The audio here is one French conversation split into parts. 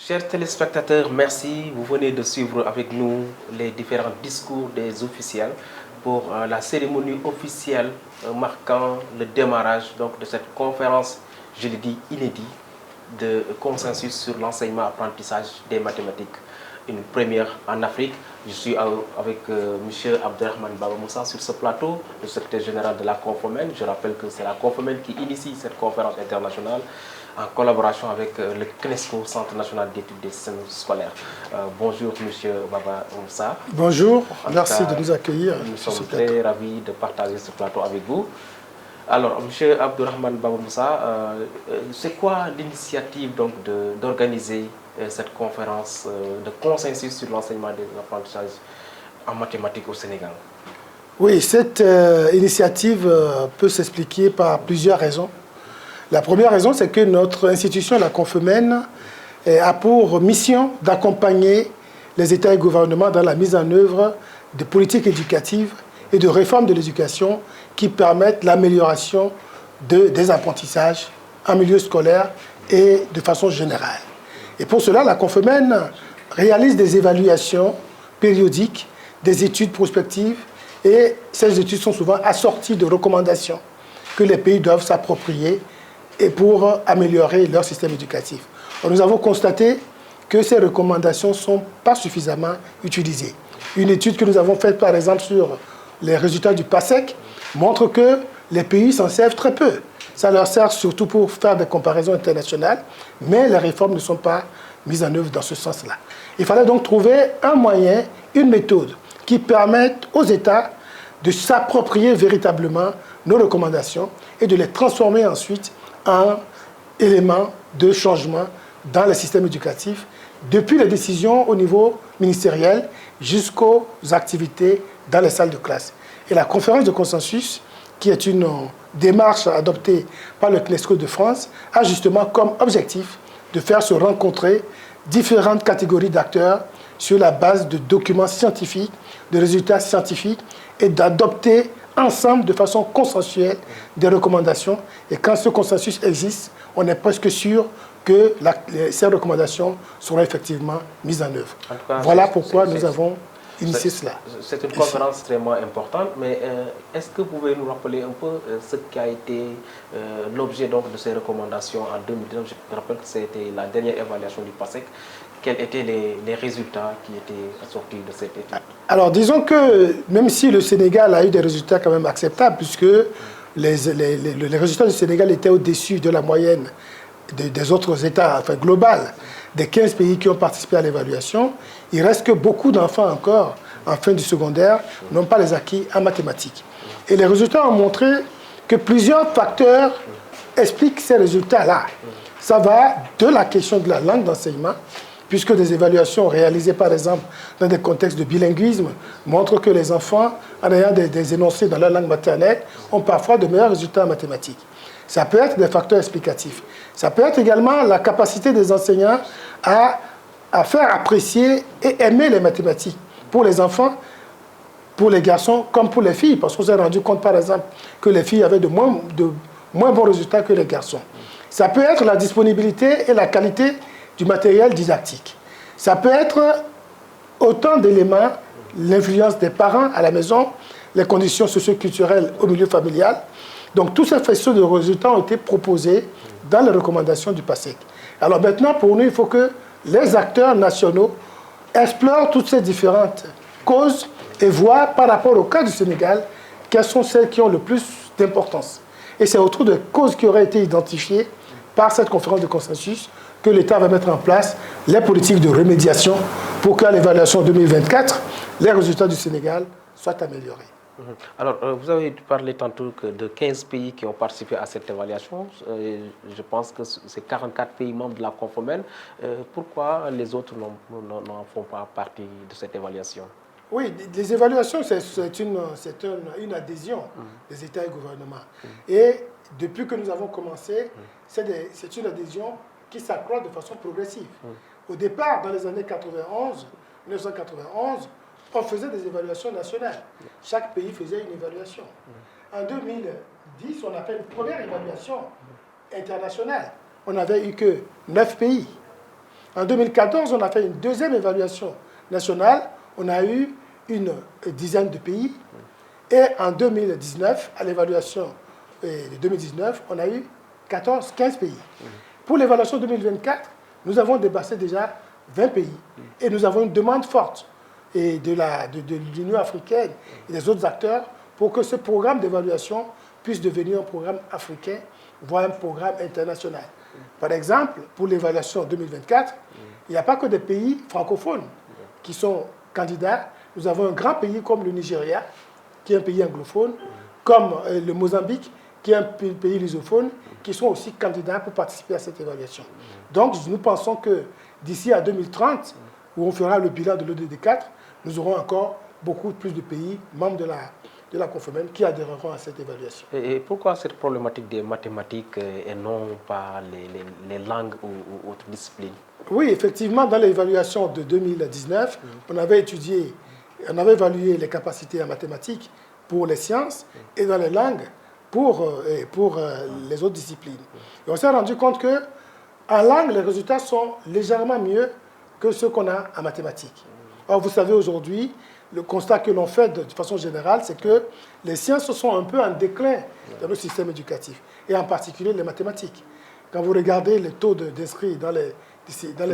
Chers téléspectateurs, merci. Vous venez de suivre avec nous les différents discours des officiels pour la cérémonie officielle marquant le démarrage donc, de cette conférence, je l'ai dit, inédite de consensus sur l'enseignement-apprentissage des mathématiques. Une première en Afrique. Je suis avec M. Abderrahmane Baba Moussa sur ce plateau, le secrétaire général de la Confomen. Je rappelle que c'est la Confomen qui initie cette conférence internationale en collaboration avec le CNESCO, Centre national d'études des systèmes scolaires. Bonjour M. Baba Moussa. Bonjour, merci de nous accueillir. Nous sommes très ravis de partager ce plateau avec vous. Alors, M. Abderrahmane Baba Moussa, c'est quoi l'initiative d'organiser cette conférence de consensus sur l'enseignement des apprentissages en mathématiques au Sénégal? Oui, cette initiative peut s'expliquer par plusieurs raisons. La première raison, c'est que notre institution, la Confomen, a pour mission d'accompagner les États et gouvernements dans la mise en œuvre de politiques éducatives et de réformes de l'éducation qui permettent l'amélioration des apprentissages en milieu scolaire et de façon générale. Et pour cela, la Confomen réalise des évaluations périodiques, des études prospectives, et ces études sont souvent assorties de recommandations que les pays doivent s'approprier et pour améliorer leur système éducatif. Alors, nous avons constaté que ces recommandations ne sont pas suffisamment utilisées. Une étude que nous avons faite, par exemple, sur les résultats du PASSEC montre que les pays s'en servent très peu. Ça leur sert surtout pour faire des comparaisons internationales, mais les réformes ne sont pas mises en œuvre dans ce sens-là. Il fallait donc trouver un moyen, une méthode qui permette aux États de s'approprier véritablement nos recommandations et de les transformer ensuite en éléments de changement dans le système éducatif, depuis les décisions au niveau ministériel jusqu'aux activités dans les salles de classe. Et la conférence de consensus, qui est une démarche adoptée par le CNESCO de France, a justement comme objectif de faire se rencontrer différentes catégories d'acteurs sur la base de documents scientifiques, de résultats scientifiques, et d'adopter ensemble, de façon consensuelle, des recommandations. Et quand ce consensus existe, on est presque sûr que ces recommandations seront effectivement mises en œuvre. En cas, voilà pourquoi nous avons initié cela. C'est une conférence extrêmement importante, mais est-ce que vous pouvez nous rappeler un peu ce qui a été l'objet de ces recommandations en 2019? Je rappelle que c'était la dernière évaluation du PASSEC. Quels étaient les résultats qui étaient sortis de cette étude? Alors, disons que même si le Sénégal a eu des résultats quand même acceptables, puisque les résultats du Sénégal étaient au-dessus de la moyenne des autres États, enfin global, des 15 pays qui ont participé à l'évaluation, il reste que beaucoup d'enfants encore, en fin du secondaire, n'ont pas les acquis en mathématiques. Et les résultats ont montré que plusieurs facteurs expliquent ces résultats-là. Ça va de la question de la langue d'enseignement, puisque des évaluations réalisées, par exemple, dans des contextes de bilinguisme, montrent que les enfants, en ayant des énoncés dans leur langue maternelle, ont parfois de meilleurs résultats en mathématiques. Ça peut être des facteurs explicatifs. Ça peut être également la capacité des enseignants à faire apprécier et aimer les mathématiques pour les enfants, pour les garçons comme pour les filles, parce qu'on s'est rendu compte, par exemple, que les filles avaient de moins bons résultats que les garçons. Ça peut être la disponibilité et la qualité du matériel didactique. Ça peut être autant d'éléments, l'influence des parents à la maison, les conditions socio-culturelles au milieu familial. Donc, tous ces faisceaux de résultats ont été proposés dans les recommandations du PASSEC. Alors maintenant, pour nous, il faut que les acteurs nationaux explorent toutes ces différentes causes et voient par rapport au cas du Sénégal, quelles sont celles qui ont le plus d'importance. Et c'est autour de causes qui auraient été identifiées par cette conférence de consensus que l'État va mettre en place les politiques de remédiation pour qu'à l'évaluation 2024, les résultats du Sénégal soient améliorés. Alors, vous avez parlé tantôt de 15 pays qui ont participé à cette évaluation. Je pense que c'est 44 pays membres de la Confomen. Pourquoi les autres n'en font pas partie de cette évaluation? Oui, les évaluations, c'est une adhésion des États et gouvernements. Et depuis que nous avons commencé, c'est une adhésion qui s'accroît de façon progressive. Au départ, dans les années 1991, on faisait des évaluations nationales. Chaque pays faisait une évaluation. En 2010, on a fait une première évaluation internationale. On n'avait eu que 9 pays. En 2014, on a fait une deuxième évaluation nationale. On a eu une dizaine de pays. Et en 2019, à l'évaluation de 2019, on a eu 15 pays. Pour l'évaluation 2024, nous avons dépassé déjà 20 pays. Et nous avons une demande forte de l'Union africaine et des autres acteurs pour que ce programme d'évaluation puisse devenir un programme africain, voire un programme international. Par exemple, pour l'évaluation 2024, il n'y a pas que des pays francophones qui sont candidats. Nous avons un grand pays comme le Nigeria, qui est un pays anglophone, comme le Mozambique, qui est un pays lusophone, qui sont aussi candidats pour participer à cette évaluation. Donc, nous pensons que d'ici à 2030, où on fera le bilan de l'ODD4, nous aurons encore beaucoup plus de pays membres de la CONFEMEN qui adhéreront à cette évaluation. Et pourquoi cette problématique des mathématiques et non pas les langues ou autres disciplines? Oui, effectivement, dans l'évaluation de 2019, on avait évalué les capacités en mathématiques pour les sciences et dans les langues pour les autres disciplines. Et on s'est rendu compte qu'en langue, les résultats sont légèrement mieux que ceux qu'on a en mathématiques. Or, vous savez, aujourd'hui, le constat que l'on fait de façon générale, c'est que les sciences sont un peu en déclin dans le système éducatif, et en particulier les mathématiques. Quand vous regardez les taux d'inscrits dans les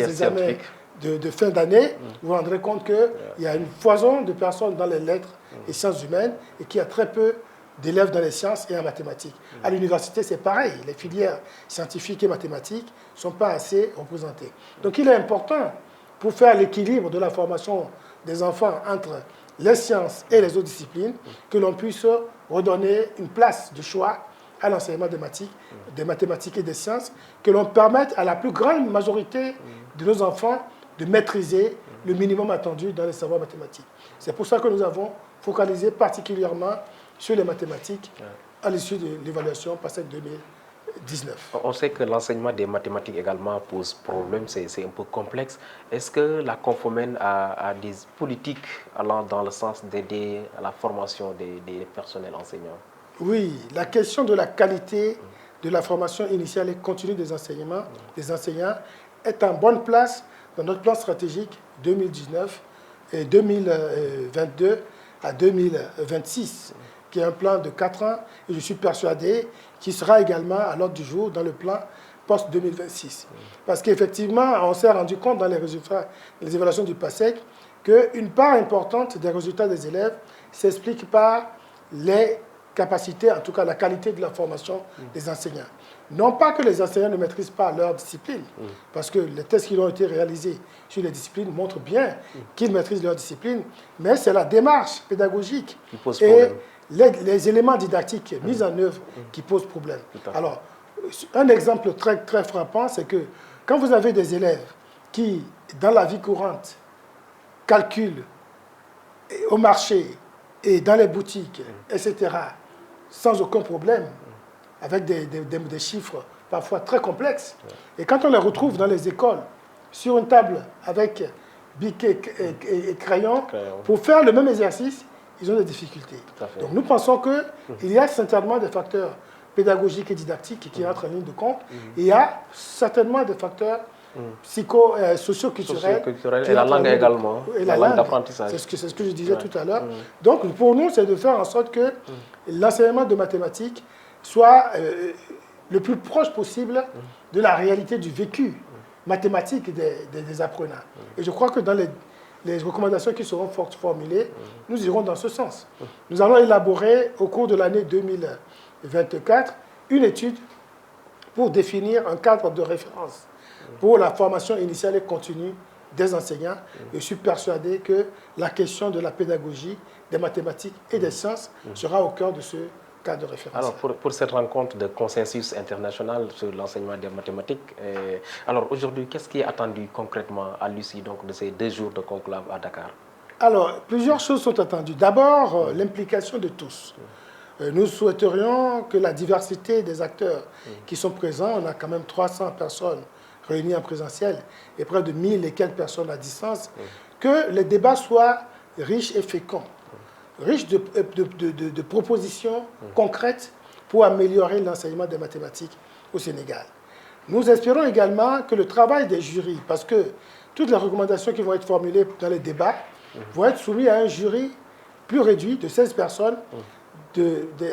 examens de fin d'année, vous vous rendrez compte qu'il y a une foison de personnes dans les lettres et sciences humaines et qu'il y a très peu d'élèves dans les sciences et en mathématiques. À l'université, c'est pareil. Les filières scientifiques et mathématiques ne sont pas assez représentées. Donc il est important, pour faire l'équilibre de la formation des enfants entre les sciences et les autres disciplines, que l'on puisse redonner une place de choix à l'enseignement des mathématiques et des sciences, que l'on permette à la plus grande majorité de nos enfants de maîtriser le minimum attendu dans les savoirs mathématiques. C'est pour ça que nous avons focalisé particulièrement sur les mathématiques à l'issue de l'évaluation PASSEC 2019. On sait que l'enseignement des mathématiques également pose problème, c'est un peu complexe. Est-ce que la CONFEMEN a des politiques allant dans le sens d'aider à la formation des personnels enseignants? Oui, la question de la qualité de la formation initiale et continue des enseignants est en bonne place dans notre plan stratégique 2019 et 2022 à 2026, qui est un plan de 4 ans, et je suis persuadé qu'il sera également à l'ordre du jour dans le plan post-2026. Parce qu'effectivement, on s'est rendu compte dans les résultats, les évaluations du PASSEC, qu'une part importante des résultats des élèves s'explique par les capacités, en tout cas la qualité de la formation des enseignants. Non pas que les enseignants ne maîtrisent pas leur discipline, parce que les tests qui ont été réalisés sur les disciplines montrent bien qu'ils maîtrisent leur discipline, mais c'est la démarche pédagogique qui pose problème. Les éléments didactiques mis en œuvre qui posent problème. Alors, un exemple très, très frappant, c'est que quand vous avez des élèves qui, dans la vie courante, calculent au marché et dans les boutiques, etc., sans aucun problème, avec des chiffres parfois très complexes. Et quand on les retrouve dans les écoles, sur une table avec bic et crayon, pour faire le même exercice, ils ont des difficultés. Donc nous pensons qu'il y a certainement des facteurs pédagogiques et didactiques qui entrent en ligne de compte, et il y a certainement des facteurs socio-culturels. Et la langue également, et la langue d'apprentissage. C'est ce que je disais tout à l'heure. Donc pour nous, c'est de faire en sorte que l'enseignement de mathématiques soit le plus proche possible de la réalité du vécu mathématique des apprenants. Et je crois que dans les recommandations qui seront formulées, nous irons dans ce sens. Nous allons élaborer au cours de l'année 2024 une étude pour définir un cadre de référence pour la formation initiale et continue des enseignants. Je suis persuadé que la question de la pédagogie, des mathématiques et des sciences sera au cœur de ce cadre de référence. Alors, pour cette rencontre de consensus international sur l'enseignement des mathématiques, alors aujourd'hui, qu'est-ce qui est attendu concrètement à l'issue de ces 2 jours de conclave à Dakar? Alors, plusieurs choses sont attendues. D'abord, l'implication de tous. Nous souhaiterions que la diversité des acteurs qui sont présents, on a quand même 300 personnes réunies en présentiel et près de 1000 et quelques personnes à distance, que les débats soient riches et féconds, riches de propositions concrètes pour améliorer l'enseignement des mathématiques au Sénégal. Nous espérons également que le travail des jurys, parce que toutes les recommandations qui vont être formulées dans les débats vont être soumises à un jury plus réduit de 16 personnes,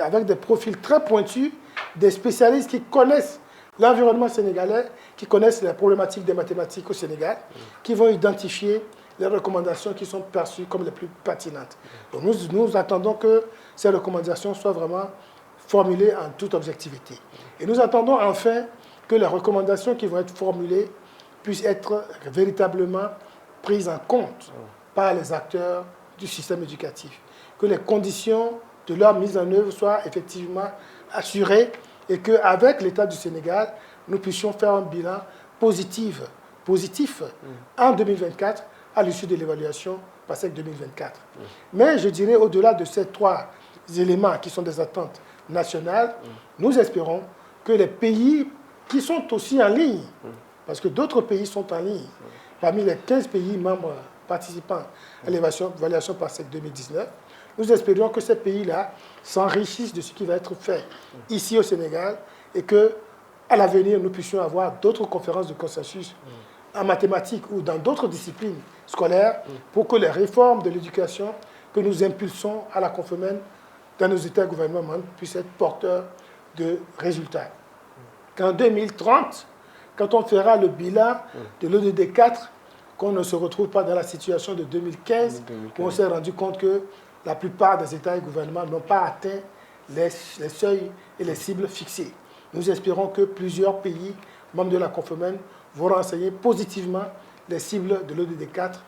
avec des profils très pointus, des spécialistes qui connaissent l'environnement sénégalais, qui connaissent les problématiques des mathématiques au Sénégal, qui vont identifier les recommandations qui sont perçues comme les plus pertinentes. Donc nous attendons que ces recommandations soient vraiment formulées en toute objectivité. Et nous attendons enfin que les recommandations qui vont être formulées puissent être véritablement prises en compte par les acteurs du système éducatif, que les conditions de leur mise en œuvre soient effectivement assurées et qu'avec l'État du Sénégal, nous puissions faire un bilan positif en 2024 à l'issue de l'évaluation PASSEC 2024. Mais je dirais, au-delà de ces trois éléments qui sont des attentes nationales, nous espérons que les pays qui sont aussi en ligne, parce que d'autres pays sont en ligne, parmi les 15 pays membres participants à l'évaluation PASSEC 2019, nous espérons que ces pays-là s'enrichissent de ce qui va être fait ici au Sénégal et qu'à l'avenir, nous puissions avoir d'autres conférences de consensus en mathématiques ou dans d'autres disciplines scolaires pour que les réformes de l'éducation que nous impulsons à la Confemène dans nos États gouvernementaux puissent être porteurs de résultats. Qu'en 2030, quand on fera le bilan de l'ODD 4, qu'on ne se retrouve pas dans la situation de 2015, où on s'est rendu compte que la plupart des États et gouvernements n'ont pas atteint les seuils et les cibles fixées. Nous espérons que plusieurs pays membres de la Confemène vont renseigner positivement les cibles de l'ODD 4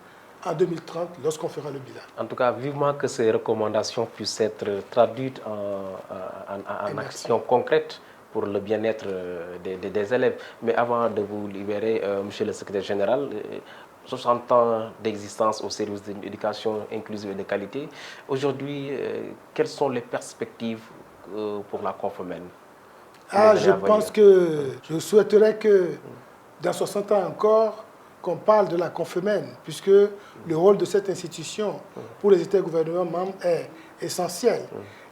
en 2030 lorsqu'on fera le bilan. En tout cas, vivement que ces recommandations puissent être traduites en actions concrètes pour le bien-être des élèves. Mais avant de vous libérer, Monsieur le Secrétaire Général, 60 ans d'existence au service d'une éducation inclusive et de qualité. Aujourd'hui, quelles sont les perspectives pour la Confemène? Je pense que je souhaiterais que dans 60 ans encore, qu'on parle de la Confemène, puisque le rôle de cette institution pour les États et gouvernements membres est essentiel.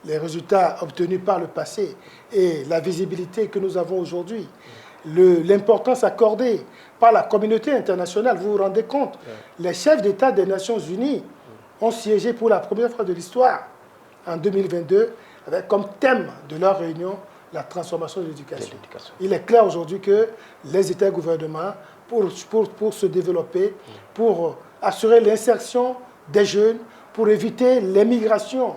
Les résultats obtenus par le passé et la visibilité que nous avons aujourd'hui, l'importance accordée par la communauté internationale. Vous vous rendez compte, les chefs d'État des Nations Unies ont siégé pour la première fois de l'histoire en 2022 avec comme thème de leur réunion la transformation de l'éducation. Il est clair aujourd'hui que les États et gouvernements, pour se développer, pour assurer l'insertion des jeunes, pour éviter l'émigration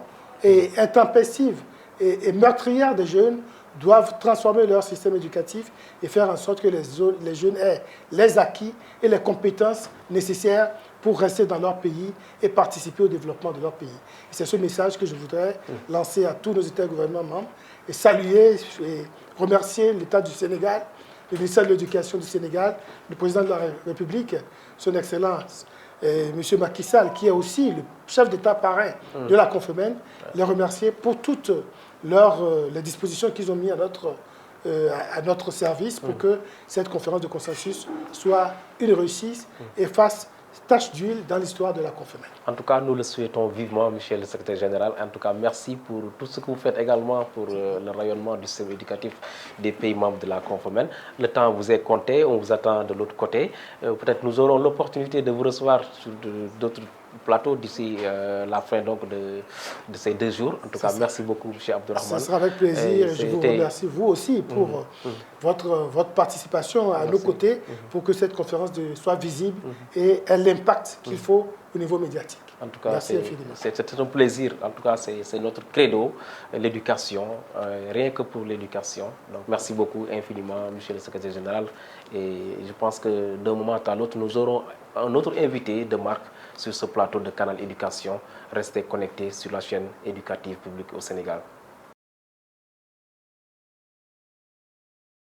intempestive et meurtrière des jeunes, doivent transformer leur système éducatif et faire en sorte que les jeunes aient les acquis et les compétences nécessaires pour rester dans leur pays et participer au développement de leur pays. C'est ce message que je voudrais lancer à tous nos États et gouvernements membres et saluer et remercier l'État du Sénégal, le ministère de l'Éducation du Sénégal, le président de la République, son Excellence, M. Macky Sall, qui est aussi le chef d'État parrain de la Confemène, les remercier pour toutes les dispositions qu'ils ont mises à notre service pour que cette conférence de consensus soit une réussite et fasse tache d'huile dans l'histoire de la Confemène. En tout cas, nous le souhaitons vivement, Monsieur le Secrétaire Général. En tout cas, merci pour tout ce que vous faites également pour le rayonnement du système éducatif des pays membres de la Confemène. Le temps vous est compté, on vous attend de l'autre côté. Peut-être nous aurons l'opportunité de vous recevoir sur d'autres plateaux d'ici la fin donc, de ces 2 jours. En tout cas, merci beaucoup, M. Abdourahmane. Ce sera avec plaisir. Je vous remercie, vous aussi, pour votre participation à nos côtés pour que cette conférence soit visible et ait l'impact qu'il faut au niveau médiatique. En tout cas, c'est un plaisir. En tout cas, c'est notre credo, l'éducation, rien que pour l'éducation. Donc, merci beaucoup infiniment, Monsieur le Secrétaire Général. Et je pense que d'un moment à l'autre, nous aurons un autre invité de marque sur ce plateau de Canal Éducation. Restez connectés sur la chaîne éducative publique au Sénégal.